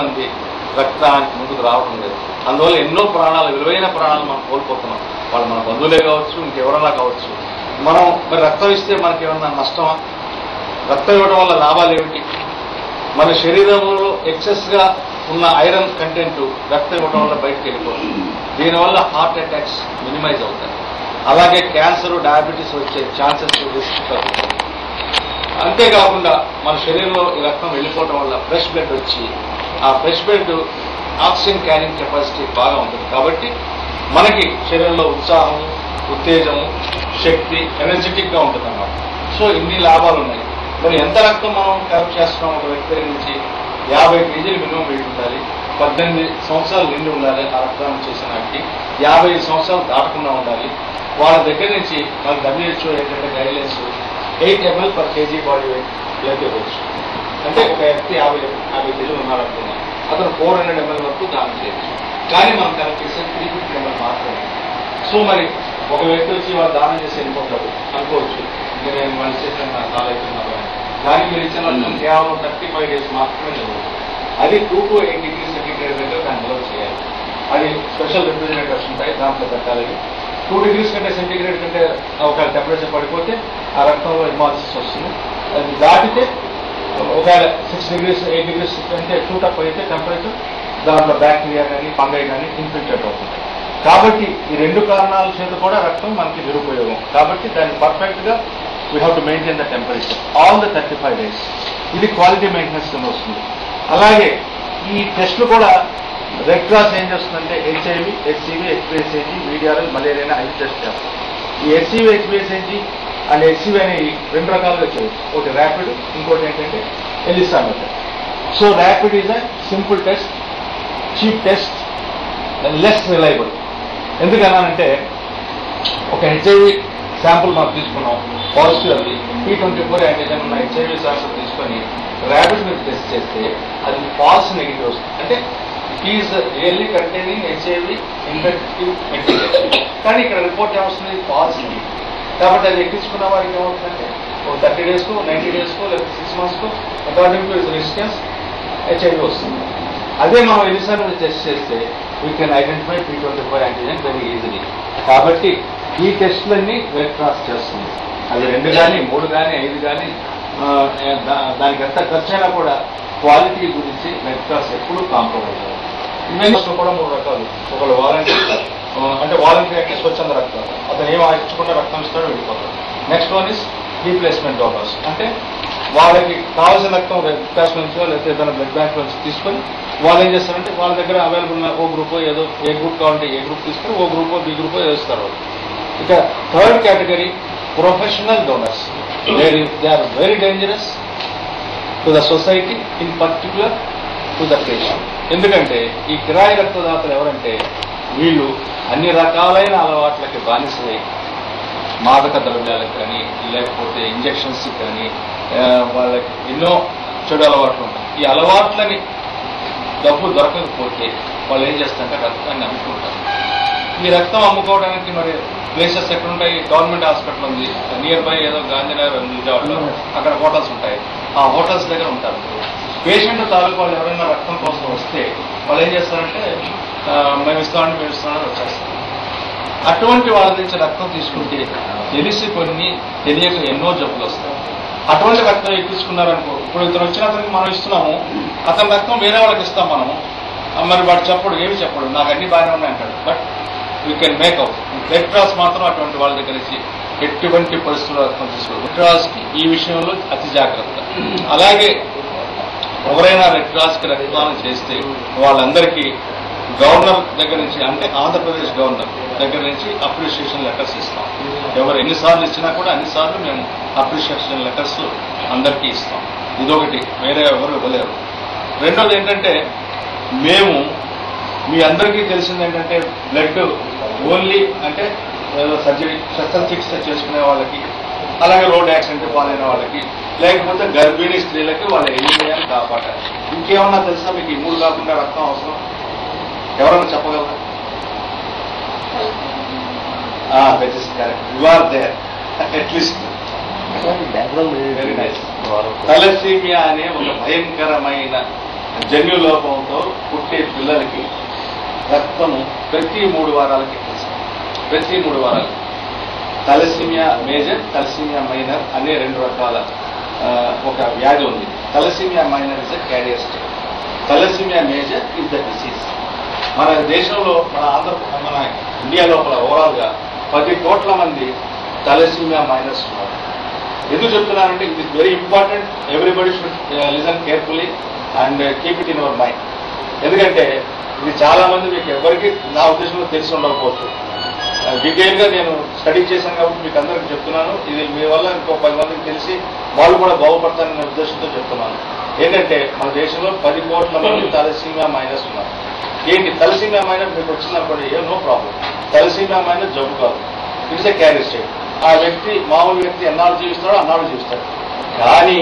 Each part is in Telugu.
మంది రక్తానికి ముందుకు రావడం లేదు. అందువల్ల ఎన్నో ప్రాణాలు, విలువైన ప్రాణాలు మనం కోల్పోతున్నాం. వాళ్ళు మన బంధువులే కావచ్చు, ఇంకెవరన్నా కావచ్చు. మనం మరి రక్తం ఇస్తే మనకి ఏమన్నా నష్టమా? రక్తం ఇవ్వడం వల్ల లాభాలు ఏమిటి? మన శరీరంలో ఎక్సెస్గా ఉన్న ఐరన్ కంటెంట్ రక్తం ఇవ్వడం వల్ల బయటకు వెళ్ళిపోతుంది. దీనివల్ల హార్ట్ అటాక్స్ మినిమైజ్ అవుతాయి. అలాగే క్యాన్సర్, డయాబెటీస్ వచ్చే ఛాన్సెస్ రిస్క్ తగ్గుతుంది. అంతేకాకుండా మన శరీరంలో ఈ రక్తం వెళ్ళిపోవడం వల్ల ఫ్రెష్ బ్లడ్ వచ్చి ఆ fresh blood oxygen carrying capacity బాగా ఉంటుంది. కాబట్టి మనకి శరీరంలో ఉత్సాహం, ఉత్తేజము, శక్తి, ఎనర్జెటిక్గా ఉంటుంది అన్నమాట. సో ఇన్ని లాభాలు ఉన్నాయి. మరి ఎంత రక్తం మనం కలెక్ట్ చేస్తున్నాం? ఒక వ్యక్తి దగ్గర నుంచి 50 కేజీలు మినిమం వెయిట్ ఉండాలి, 18 సంవత్సరాలు నిండి ఉండాలి. ఆ రక్తదానం చేసిన వ్యక్తి 55 సంవత్సరాలు దాటకుండా ఉండాలి. వాళ్ళ దగ్గర నుంచి మన WHO ఏంటంటే guidelines 8 ml per kg body weight blood ఇవ్వచ్చు. అంటే ఒక వ్యక్తి 50 కేజీలు ఉన్నారనుకున్నాం, అతను 400 ml వరకు దానం చేయొచ్చు. కానీ మనం కలెక్ట్ చేసే 350 ml మాత్రమే. సో మరి ఒక వ్యక్తి వచ్చి వాళ్ళు దానం చేసి వెళ్ళిపోతారు అనుకోవచ్చు, నేను మళ్ళీ చేసిన చాలా అవుతున్నాను. కానీ మీరు ఇచ్చిన కేవలం 35 days మాత్రమే లేదు. అది 2 to 8 degrees సెంటీగ్రేడ్ దగ్గర దాన్ని నిల్వ చేయాలి. అది స్పెషల్ రిఫ్రిజిరేటర్స్ ఉంటాయి, దాంట్లో పెట్టాలి. 2 degrees కంటే సెంటీగ్రేడ్ కంటే ఒక టెంపరేచర్ పడిపోతే ఆ రక్తంలో హిమాలసిస్ వస్తుంది. అది దాటితే ఒకవేళ 6 degrees 8 degrees అంటే షూటప్ అయితే టెంపరేచర్, దాంట్లో బ్యాక్టీరియా కానీ ఫంగై కానీ ఇన్ఫెక్టెడ్ అవుతుంది. కాబట్టి ఈ 2 కారణాల చేత కూడా రక్తం మనకి నిరుపయోగం. కాబట్టి దాన్ని పర్ఫెక్ట్గా we have to maintain the temperature all the 35 days. ఇది క్వాలిటీ మెయింటెనెన్స్ కింద వస్తుంది. అలాగే ఈ టెస్ట్లు కూడా రెడ్ క్రాస్ ఏం చేస్తుందంటే HIV, HCV, HBsAg, VDRL, malaria 5 test చేస్తాం. ఈ HCV, HBsAg అండ్ HCV అనేవి 2 రకాలుగా చేయొచ్చు. ఒకటి ర్యాపిడ్, ఇంకోటి ఏంటంటే ELISA method. So rapid is a simple test, cheap test and less reliable. ఎందుకన్నానంటే ఒక HIV శాంపుల్ మనం తీసుకున్నాం, పాజిటివ్ అది P24 యాంటీజెన్ ఉన్న HIV శాంపుల్ తీసుకొని ర్యాపిడ్ మీద టెస్ట్ చేస్తే అది ఫాల్స్ నెగిటివ్ వస్తుంది. అంటే it is really containing HIV infective material. కానీ ఇక్కడ రిపోర్ట్ ఏమొస్తుంది? False negative. కాబట్టి అది ఎక్కించుకున్న వారికి ఏమవుతుందంటే ఒక 30 days, 90 days లేదా 6 months according to resistance HIV వస్తుంది. అదే మనం ఎలిసా మీద టెస్ట్ చేస్తే we can identify P24 antigen very easily. కాబట్టి ఈ టెస్టులన్నీ రెడ్ క్రాస్ చేస్తుంది. అది 2 కానీ 3 కానీ 5 కానీ దానికి ఎంత ఖర్చు అయినా కూడా క్వాలిటీ గురించి రెడ్ క్రాస్ ఎప్పుడూ కాంప్రమైజ్ అవ్వదు. ఇన్వెస్టిగేషన్ కూడా 3 రకాలు. ఒకళ్ళు వాలంటీర్, అంటే వాలంటీర్ అంటే స్వచ్ఛంద రక్తం, అతను ఏం ఆశించకుండా రక్తం ఇస్తాడో వెళ్ళిపోతాడు. Next one is replacement donors, అంటే వాళ్ళకి కావాల్సిన రక్తం రెడ్ క్రాస్ నుంచో లేకపోతే ఏదైనా బ్లడ్ బ్యాంక్ నుంచి తీసుకొని వాళ్ళు ఏం చేస్తారంటే వాళ్ళ దగ్గర అవైలబుల్ ఉన్న ఓ గ్రూప్ ఏదో ఏ గ్రూప్ కావాలంటే ఏ గ్రూప్ తీసుకొని ఓ గ్రూప్ బి గ్రూప్ వేస్తారు. ఇక third category professional donors. They are very dangerous to the society, in particular to the patient. ఎందుకంటే ఈ కిరాయి రక్తదాతలు ఎవరంటే వీళ్ళు అన్ని రకాలైన అలవాట్లకి బానిసలై మాదక ద్రవ్యాలకు కానీ లేకపోతే ఇంజెక్షన్స్ కానీ వాళ్ళకి ఎన్నో చెడు అలవాట్లు ఉంటాయి. ఈ అలవాట్లని డబ్బు దొరకకపోతే వాళ్ళు ఏం చేస్తారంటే రక్తాన్ని అమ్ముకుంటారు. ఈ రక్తం అమ్ముకోవడానికి మరి ప్లేసెస్ ఎక్కడుంటాయి? గవర్నమెంట్ హాస్పిటల్ ఉంది నియర్ బై, ఏదో గాంధీనగర్ విజయవాడలో, అక్కడ హోటల్స్ ఉంటాయి. ఆ హోటల్స్ దగ్గర ఉంటారు. పేషెంట్ తాలూకు వాళ్ళు ఎవరైనా రక్తం కోసం వస్తే వాళ్ళు ఏం చేస్తారంటే మేము ఇస్తామని వచ్చేస్తారు. అటువంటి వాళ్ళ నుంచి రక్తం తీసుకుంటే తెలిసి కొన్ని తెలియక ఎన్నో జబ్బులు వస్తాయి. అటువంటి రక్తం ఎక్కించుకున్నారనుకో, ఇప్పుడు ఇతను వచ్చిన అతనికి మనం ఇస్తున్నాము, అతని రక్తం వేరే వాళ్ళకి ఇస్తాం మనము. మరి వాడు చెప్పడు, ఏమి చెప్పడు, నాకు అన్ని బాగానే ఉన్నాయి అంటాడు. But we can make out. Red cross మాత్రం అటువంటి వాళ్ళ దగ్గర నుంచి ఎటువంటి పరిస్థితుల్లో రక్తం తీసుకోవాలి. రెడ్ క్రాస్కి ఈ విషయంలో అతి జాగ్రత్త. అలాగే ఎవరైనా రెడ్ క్రాస్కి రక్తదానం చేస్తే వాళ్ళందరికీ గవర్నర్ దగ్గర నుంచి, అంటే ఆంధ్రప్రదేశ్ గవర్నర్ దగ్గర నుంచి అప్రిషియేషన్ లెటర్స్ ఇస్తాం. ఎవరు ఎన్నిసార్లు ఇచ్చినా కూడా అన్నిసార్లు మేము అప్రిషియేషన్ లెటర్స్ అందరికీ ఇస్తాం. ఇదొకటి, వేరే ఎవరు ఇవ్వలేరు. రెండోది ఏంటంటే మేము మీ అందరికీ తెలిసింది ఏంటంటే బ్లడ్ ఓన్లీ అంటే సర్జరీ శస్త్రచికిత్స చేసుకునే వాళ్ళకి, అలాగే రోడ్ యాక్సిడెంట్ పాలైన వాళ్ళకి, లేకపోతే గర్భిణీ స్త్రీలకి వాళ్ళ ఎలిమినేషన్ కాపాడాలి. ఇంకేమన్నా తెలుసా మీకు? ఈ 3 కాకుండా రక్తం అవసరం ఎవరన్నా చెప్పగలరా? That is correct, you are there at least. Very nice. Thalassaemia అనే ఒక భయంకరమైన జన్యు లోపంతో పుట్టే పిల్లలకి రక్తము ప్రతి 3 వారాలకి ఎక్కిస్తాం. ప్రతి 3 వారాలకి తలసీమియా మేజర్, తలసీమియా మైనర్ అనే 2 రకాల ఒక వ్యాధి ఉంది. Thalassaemia minor is a carrier state, thalassaemia major is the disease. మన దేశంలో మన ఇండియా లోపల ఓవరాల్గా 10 కోట్ల మంది తలసీమియా మైనర్స్ ఉన్నారు. ఎందుకు చెప్తున్నానంటే it is very important. Everybody should listen carefully and keep it in our mind. ఎందుకంటే ఇది చాలా మంది మీకు ఎవరికి నా ఉద్దేశంలో తెలిసి ఉండకపోవచ్చు. డీటెయిల్గా నేను స్టడీ చేశాను కాబట్టి మీకు అందరికీ చెప్తున్నాను. ఇది మీ వల్ల ఇంకో 10 మందికి తెలిసి వాళ్ళు కూడా బాగుపడతారనే ఉద్దేశంతో చెప్తున్నాను. ఏంటంటే మన దేశంలో 10 కోట్ల మంది తలసీమియా మైనర్స్ ఉన్నారు. ఏంటి తలసీమియా మైనర్ మీకు వచ్చిందనుకోండి, నో ప్రాబ్లం. తలసీమియా మైనర్ జబ్బు కాదు, ఇట్స్ ఎ క్యారియర్ స్టేట్. ఆ వ్యక్తి మామూలు వ్యక్తి ఎన్నాళ్ళు జీవిస్తాడో అన్నాళ్ళు జీవిస్తాడు. కానీ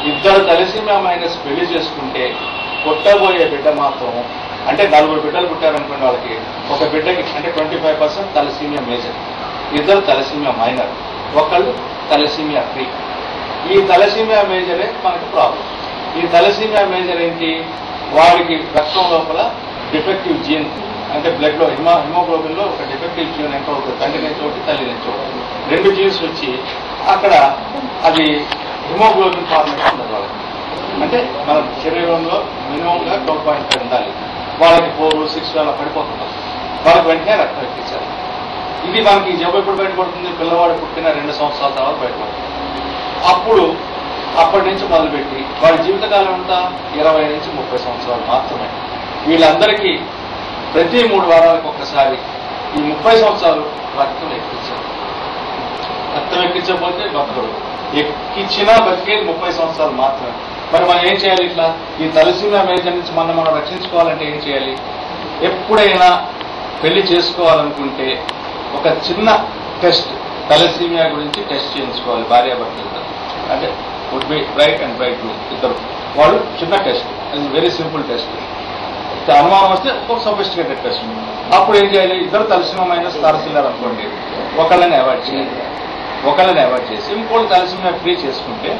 2 తలసీమియా మైనర్స్ పెళ్లి చేసుకుంటే పుట్టబోయే బిడ్డ మాత్రం, అంటే 4 బిడ్డలు పుట్టారనుకునే వాళ్ళకి ఒక బిడ్డకి అంటే 25% తలసీమియా మేజర్, 2 తలసీమియా మైనర్, ఒకళ్ళు తలసీమియా ఫ్రీ. ఈ తలసీమియా మేజరే మనకు ప్రాబ్లం. ఈ తలసీమియా మేజర్ ఏంటి? వాడికి రక్తం లోపల డిఫెక్టివ్ జీన్, అంటే బ్లడ్లో హిమోగ్లోబిన్లో ఒక డిఫెక్టివ్ జీన్ ఎంత అవుతుంది, తండ్రి నుంచి ఒకటి తల్లి నుంచి ఒకటి, 2 జీన్స్ వచ్చి అక్కడ అది హిమోగ్లోబిన్ ఫార్మేషన్ ఉండదు వాళ్ళకి. అంటే మన శరీరంలో మినిమంగా 12.5 ఉండాలి. వాళ్ళకి 4, 6 అలా పడిపోతున్నారు. వాళ్ళకి వెంటనే రక్తం ఎక్కించాలి. ఇది మనకి జబ్బు ఎప్పుడు బయటపడుతుంది? పిల్లవాడు పుట్టిన 2 సంవత్సరాల తర్వాత బయటపడుతుంది. అప్పటి నుంచి మొదలుపెట్టి వాడి జీవితకాలం అంతా 20 నుంచి 30 సంవత్సరాలు మాత్రమే. వీళ్ళందరికీ ప్రతి 3 వారాలకు ఒక్కసారి ఈ 30 సంవత్సరాలు రక్తం ఎక్కించాలి. రక్తం ఎక్కించకపోతే బతకడు. ఎక్కించినా బతికేది 30 సంవత్సరాలు మాత్రమే. మరి మనం ఏం చేయాలి? ఇట్లా ఈ తలసీమియా మేజర్ నుంచి మనం రక్షించుకోవాలంటే ఏం చేయాలి? ఎప్పుడైనా పెళ్లి చేసుకోవాలనుకుంటే ఒక చిన్న టెస్ట్, తలసీమియా గురించి టెస్ట్ చేయించుకోవాలి భార్యాభర్తలతో. అంటే would be right and right ఇద్దరు వాళ్ళు చిన్న టెస్ట్, అది వెరీ సింపుల్ టెస్ట్. అనుమానం వస్తే ఒక సొఫిస్టికేటెడ్ టెస్ట్. అప్పుడు ఏం చేయాలి? 2 తలసీమియా మైనస్ తలసిల్లారు అనుకోండి, ఒకళ్ళని అవాయిడ్ చేయాలి. ఒకళ్ళని అవాయిడ్ చేసి ఇంకోళ్ళు తలసీమియా ఫ్రీ చేసుకుంటే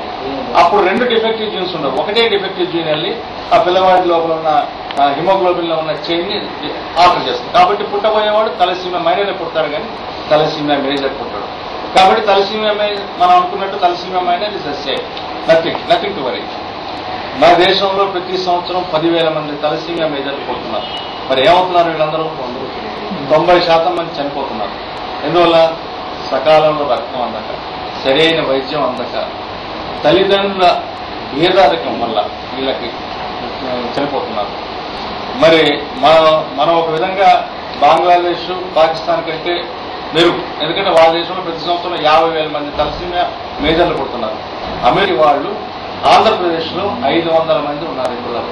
అప్పుడు 2 డిఫెక్టివ్ జీన్స్ ఉండవు. ఒకటే డిఫెక్టివ్ జీన్ వెళ్ళి ఆ పిల్లవాడి లోపల ఉన్న హిమోగ్లోబిన్లో ఉన్న చైన్ని ఆల్టర్ చేస్తుంది. కాబట్టి పుట్టబోయేవాడు తలసీమియా మైనర్ పుడతాడు, కానీ తలసీమియా మేజర్ పుట్టాడు. కాబట్టి తలసీమియా మేజర్ మనం అనుకున్నట్టు thalassaemia minor is safe, nothing to worry. మన దేశంలో ప్రతి సంవత్సరం 10,000 మంది తలసీమియా మేజర్లు పుడుతున్నారు. మరి ఏమవుతున్నారు వీళ్ళందరూ? 90% మంది చనిపోతున్నారు. ఎందువల్ల? సకాలంలో రక్తం అందక, సరైన వైద్యం అందక, తల్లిదండ్రుల భేదాధికం వల్ల వీళ్ళకి చనిపోతున్నారు. మరి మనం ఒక విధంగా బంగ్లాదేశ్, పాకిస్తాన్ కంటే మెరుగు. ఎందుకంటే వాళ్ళ దేశంలో ప్రతి సంవత్సరం 50,000 మంది తలసీమియా మేజర్లు పుడుతున్నారు. అమెరికా వాళ్ళు ఆంధ్రప్రదేశ్లో 500 మంది ఉన్నారు ఇప్పుడు.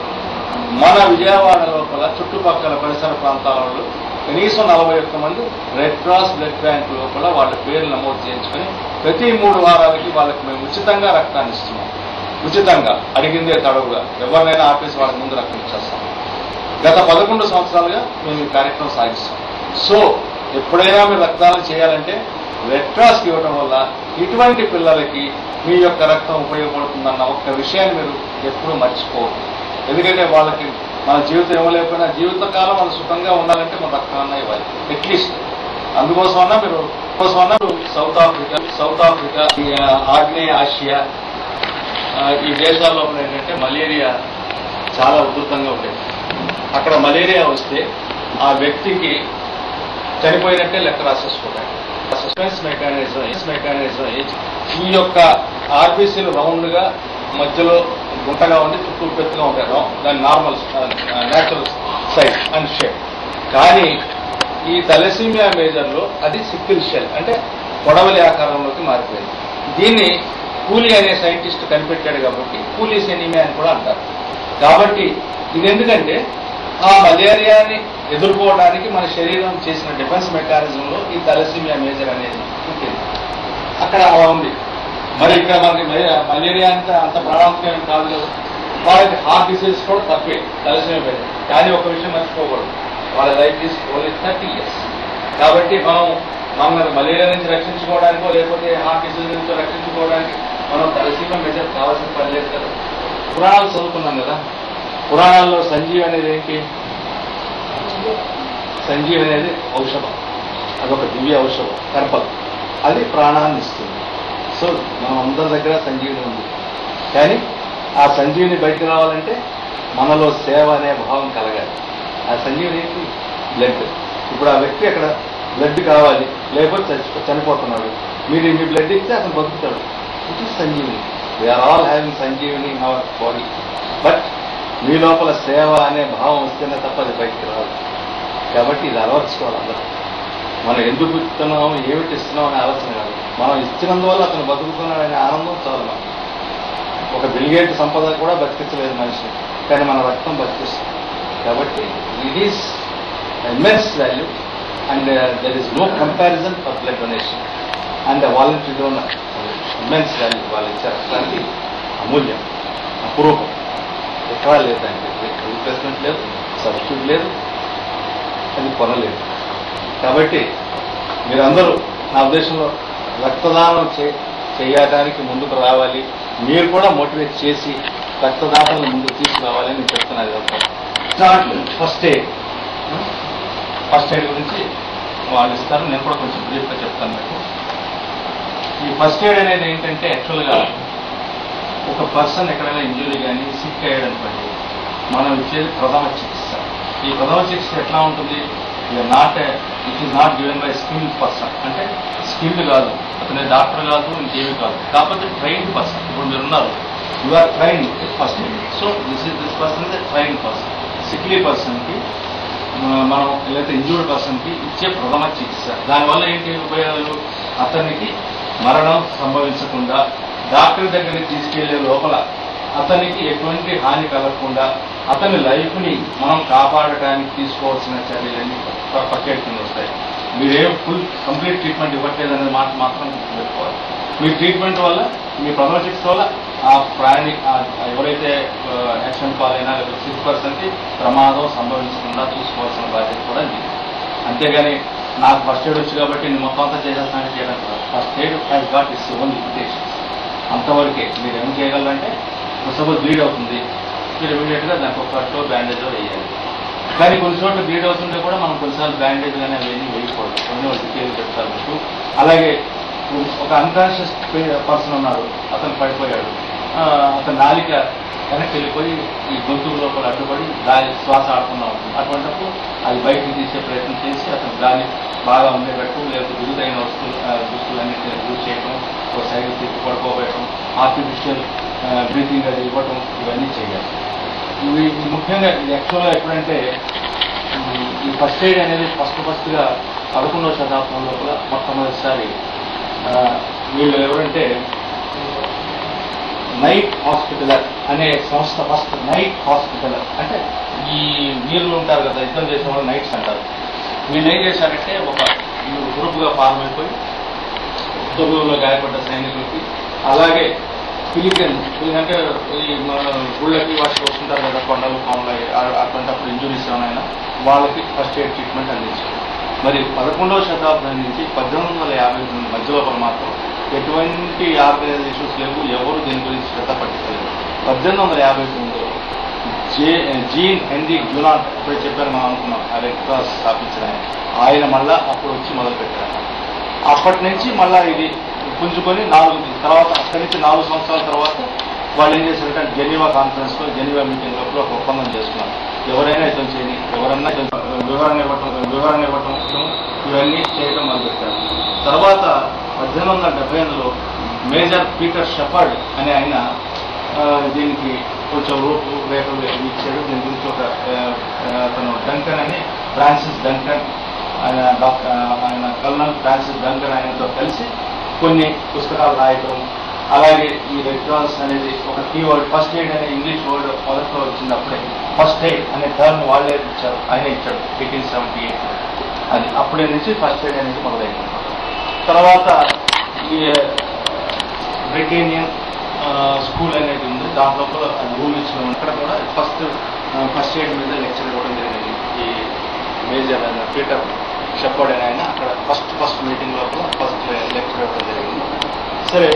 మన విజయవాడ లోపల చుట్టుపక్కల పరిసర ప్రాంతాలలో కనీసం 41 మంది రెడ్ క్రాస్ బ్లడ్ బ్యాంక్ లోపల వాళ్ళ పేర్లు నమోదు చేయించుకొని ప్రతి 3 వారాలకి వాళ్ళకి మేము ఉచితంగా రక్తాన్ని ఇస్తున్నాం. ఉచితంగా, అడిగిందే తడవుగా. ఎవరినైనా ఆపేసి వాళ్ళకి ముందు రక్తం ఇచ్చేస్తాం. గత 11 సంవత్సరాలుగా మేము ఈ కార్యక్రమం సాగిస్తాం. సో ఎప్పుడైనా మీరు రక్తాలు చేయాలంటే రెడ్ క్రాస్కి ఇవ్వడం వల్ల ఇటువంటి పిల్లలకి మీ యొక్క రక్తం ఉపయోగపడుతుందన్న ఒక్క విషయాన్ని మీరు ఎప్పుడూ మర్చిపోవద్దు. ఎందుకంటే వాళ్ళకి మన జీవితం ఇవ్వలేకపోయినా జీవితకాలం వాళ్ళు సుఖంగా ఉండాలంటే మన రక్తాన్ని ఇవ్వాలి అట్లీస్ట్. అందుకోసమన్నా మీరు సౌత్ ఆఫ్రికా, ఆగ్నేయ ఆసియా ఈ దేశాల లోపల ఏంటంటే మలేరియా చాలా ఉధృతంగా ఉండేది. అక్కడ మలేరియా వస్తే ఆ వ్యక్తికి చనిపోయినట్టే లెక్క రాసేసుకుంటాయి. సస్పెన్స్ మెకానిజం ఈ యొక్క ఆర్బీసీలు రౌండ్గా మధ్యలో గుంటగా ఉండి చుట్టూ పెద్దగా ఉంటాయి. దాని normal natural size and shape. కానీ ఈ తలసీమియా మేజర్లో అది సిక్కిల్ షెల్, అంటే పొడవలి ఆకారంలోకి మారిపోయింది. దీన్ని కూలీ అనే సైంటిస్ట్ కనిపెట్టాడు కాబట్టి కూలీస్ ఎనీమియా అని కూడా అంటారు. కాబట్టి ఇది ఎందుకంటే ఆ మలేరియాని ఎదుర్కోవడానికి మన శరీరం చేసిన డిఫెన్స్ మెకానిజంలో ఈ తలసీమియా మేజర్ అనేది ఉంటుంది. అక్కడ అలా ఉంది. మరి ఇక్కడ మనకి మలేరియా అంటే అంత ప్రాణాంతకం కాదు కదా. వాళ్ళకి హార్ట్ డిసీజ్ కూడా తప్పే తలసీమియా మేజర్. కానీ ఒక విషయం మర్చిపోకూడదు, వాళ్ళ లైఫ్ ఈజ్ ఓన్లీ 30 years. కాబట్టి మనం మలేరియా నుంచి రక్షించుకోవడానికో లేకపోతే హార్ట్ డిసీజ్ నుంచి రక్షించుకోవడానికి మనం తలసీమియా మేజర్ కావాల్సిన పని లేదు కదా. పురాణాలు చదువుకున్నాం కదా. పురాణాల్లో సంజీవి అనేది ఏంటి? సంజీవి అనేది ఔషధం, అదొక దివ్య ఔషధం, కర్పలు, అది ప్రాణాన్ని ఇస్తుంది. సో మనం అందరి దగ్గర సంజీవిని ఉంది. కానీ ఆ సంజీవిని బయటకు రావాలంటే మనలో సేవ అనే భావం కలగాలి. ఆ సంజీవిని ఏంటి? బ్లడ్. ఇప్పుడు ఆ వ్యక్తి అక్కడ బ్లడ్ కావాలి, లేకపోతే చనిపోతున్నాడు, మీరు మీ బ్లడ్ ఇస్తే అతను బతుకుతాడు. It is Sanjeevani. We are all having Sanjeevani in our body. But మీ లోపల సేవ అనే భావం వస్తేనే తప్ప అది బయటికి రాదు. కాబట్టి ఇది అలవర్చుకోవాలి అందరూ. మనం ఎందుకు ఇస్తున్నాం, ఏమిటి ఇస్తున్నాం అనే ఆలోచన కాదు. మనం ఇచ్చినందువల్ల అతను బతుకుతున్నాడనే ఆనందం చాలు మనకు. ఒక బిల్గేట్ సంపద కూడా బతికించలేదు మనిషిని, కానీ మన రక్తం బతికిస్తుంది. కాబట్టి it is immense value and there is no comparison for blood donation and voluntary donor. Immense value. వాళ్ళు ఇచ్చే రక్తానికి అమూల్యం, అపురూపం, ఎక్కడా లేదు. దానికి రీప్లేస్మెంట్ లేదు, సబ్స్టిట్యూట్ లేదు, అది కొనలేదు. కాబట్టి మీరందరూ నా ఉద్దేశంలో రక్తదానం చేయడానికి ముందుకు రావాలి. మీరు కూడా మోటివేట్ చేసి రక్తదానాలను ముందుకు తీసుకురావాలని నేను చెప్తున్నాను. దాంట్లో ఫస్ట్ ఎయిడ్ గురించి వాళ్ళు ఇస్తారు. నేను కూడా కొంచెం బ్రీఫ్గా చెప్తాను మీకు. ఈ ఫస్ట్ ఎయిడ్ అనేది ఏంటంటే యాక్చువల్గా ఒక పర్సన్ ఎక్కడైనా ఇంజురీ కానీ సిక్ అయ్యాడు అనుకోండి, మనం ఇచ్చేది ప్రథమ చికిత్స. ఈ ప్రథమ చికిత్స ఎట్లా ఉంటుంది? It is not given by skilled person. అంటే స్కిల్డ్ కాదు, అతని డాక్టర్ కాదు, ఇంకేమీ కాదు, కాకపోతే ట్రైన్డ్ పర్సన్. ఇప్పుడు మీరు ఉన్నారు, you are trained first aid. So this person is a trained person. Sickly పర్సన్కి మనం లేకపోతే ఇంజూర్డ్ పర్సన్కి ఇచ్చే ప్రథమ చికిత్స. దానివల్ల ఏంటి ఉపయోగాలు? అతనికి మరణం సంభవించకుండా డాక్టర్ దగ్గరికి తీసుకెళ్లే లోపల అతనికి ఎటువంటి హాని కలగకుండా అతని లైఫ్ని మనం కాపాడటానికి తీసుకోవాల్సిన చర్యలన్నీ ఫస్ట్ ఎయిడ్ కింద వస్తాయి. మీరేం కంప్లీట్ ట్రీట్మెంట్ ఇవ్వట్లేదనే మాట మాత్రం గుర్తుపెట్టుకోవాలి. మీ ట్రీట్మెంట్ వల్ల, మీ ప్రథమ చికిత్స వల్ల ఆ ప్రాణి ఎవరైతే యాక్సిడెంట్ పాలైనా లేకపోతే సిక్ పర్సన్కి ప్రమాదం సంభవించకుండా చూసుకోవాల్సిన బాధ్యత కూడా ఉంది. అంతేగాని నాకు ఫస్ట్ ఎయిడ్ వచ్చు కాబట్టి నేను మొత్తం అంతా చేసేస్తానని చేయడం కాదు. First aid has got its own limitations. అంతవరకే. మీరు ఏం చేయగలరంటే, సపోజ్ బ్లీడ్ అవుతుంది, మీరు ఇమీడియట్గా దానికి ఒక కట్టో బ్యాండేజో వేయాలి. కానీ కొన్ని చోట్ల బ్లీడ్ అవుతుంటే కూడా మనం కొన్నిసార్లు బ్యాండేజ్ కానీ అవన్నీ వేయకూడదు. కొన్ని వాళ్ళు డీటెయిల్ చెప్తారు మీకు. అలాగే ఒక అన్కాన్షియస్ పర్సన్ ఉన్నాడు, అతను పడిపోయాడు, అతని నాలిక వెనక్కి వెళ్ళిపోయి ఈ గొంతుకు లోపల అడ్డుపడి గాలి శ్వాస ఆడకుండా ఉంటుంది. అటువంటిప్పుడు అది బయటకు తీసే ప్రయత్నం చేసి అతను గాలి బాగా ఉండేటట్టు, లేకపోతే విరుదైన దుస్తులన్నింటినీ యూజ్ చేయడం, ఒక సైడ్ తిప్పి పడుకోబెట్టడం, ఆర్టిఫిషియల్ బ్రీతింగ్ అది ఇవ్వటం, ఇవన్నీ చేయాలి. ఇవి ముఖ్యంగా యాక్చువల్గా ఎప్పుడంటే ఈ ఫస్ట్ ఎయిడ్ అనేది ఫస్ట్గా 11వ శతాబ్దం లోపల మొట్టమొదటిసారి వీళ్ళు ఎవరంటే నైట్ హాస్పిటలర్ అనే సంస్థ, ఫస్ట్ నైట్ హాస్పిటలర్ అంటే ఈ వీళ్ళు ఉంటారు కదా, యుద్ధం చేసిన వాళ్ళు నైట్స్ అంటారు. వీళ్ళు ఏం చేశారంటే ఒక గ్రూప్గా ఫార్మ్ అయిపోయి యుద్ధంలో గాయపడ్డ సైనికులకి, అలాగే పిలిగ్రిమ్స్ అంటే ఈ గుళ్ళకి వాటికి వస్తుంటారు కదా, కొండలు పాములు, అటువంటిప్పుడు ఇంజురీస్ ఏమైనా వాళ్ళకి ఫస్ట్ ఎయిడ్ ట్రీట్మెంట్ అందించారు. మరి 11వ శతాబ్దం నుంచి 1850 మధ్యలో మాత్రం ఎటువంటి ఆర్గనైజేషన్స్ లేవు, ఎవరు దీని గురించి శ్రద్ధ పట్టించలేదు. 1859లో జీన్ హెన్రీ డ్యునాంట్, ఇప్పుడు చెప్పారు మనం అనుకున్నాం, ఆ రెడ్ క్రాస్ స్థాపించిన ఆయన మళ్ళా అప్పుడు వచ్చి మొదలుపెట్టారు. అప్పటి నుంచి మళ్ళా ఇది పుంజుకొని తర్వాత అక్కడి నుంచి 4 సంవత్సరాల తర్వాత వాళ్ళు ఏం చేశారంటే జెనీవా కాన్ఫరెన్స్లో, జెనీవా మీటింగ్ లోపల ఒక ఒప్పందం చేసుకున్నారు. ఎవరైనా యుద్ధం చేయని, ఎవరన్నా వివరణ ఇవ్వటం ఇవన్నీ చేయడం మొదలుపెట్టారు. తర్వాత 1878లో మేజర్ పీటర్ షెపర్డ్ అనే ఆయన దీనికి కొంచెం రూపురేఖలు ఇచ్చాడు. దీని గురించి ఒక అతను డంకన్ అని, ఫ్రాన్సిస్ డంకన్ ఆయన కల్నల్ ఫ్రాన్సిస్ డంకన్ ఆయనతో కలిసి కొన్ని పుస్తకాలు రాయటం. అలాగే ఈ రెడ్ క్రాస్ అనేది ఒక కీవర్డ్, ఫస్ట్ ఎయిడ్ అనే ఇంగ్లీష్ వర్డ్ మొదట్లో వచ్చినప్పుడే ఫస్ట్ ఎయిడ్ అనే టర్మ్ వాళ్ళే ఇచ్చారు, ఆయన ఇచ్చాడు 1878. అది అప్పుడే నుంచి ఫస్ట్ ఎయిడ్ అనేది మొదలైంది. తర్వాత ఈ బ్రిటేనియన్ స్కూల్ అనేది ఉంది, దాంట్లో కూడా రూల్ ఇచ్చిన ఇక్కడ కూడా ఫస్ట్ ఎయిడ్ మీద లెక్చర్ ఇవ్వడం జరిగింది. ఈ మేజర్ పీటర్ షెపర్డ్ అని ఆయన అక్కడ ఫస్ట్ మీటింగ్ లోపల ఫస్ట్ లెక్చర్ ఇవ్వడం జరిగింది. సరే,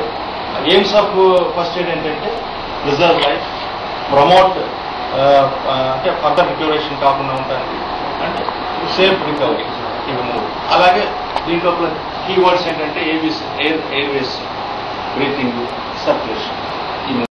ఎయిమ్స్ ఆఫ్ ఫస్ట్ ఎయిడ్ ఏంటంటే ప్రిజర్వ్ లైఫ్, ప్రమోట్ అంటే ఫర్దర్ డిక్లరేషన్ కాకుండా ఉండడానికి అంటే సేఫ్ రికవరీ ఇవి 3. అలాగే దీంట్లో కీవర్డ్స్ ఏంటంటే ఎయిర్వేస్, బ్రీతింగ్, సర్క్యులేషన్.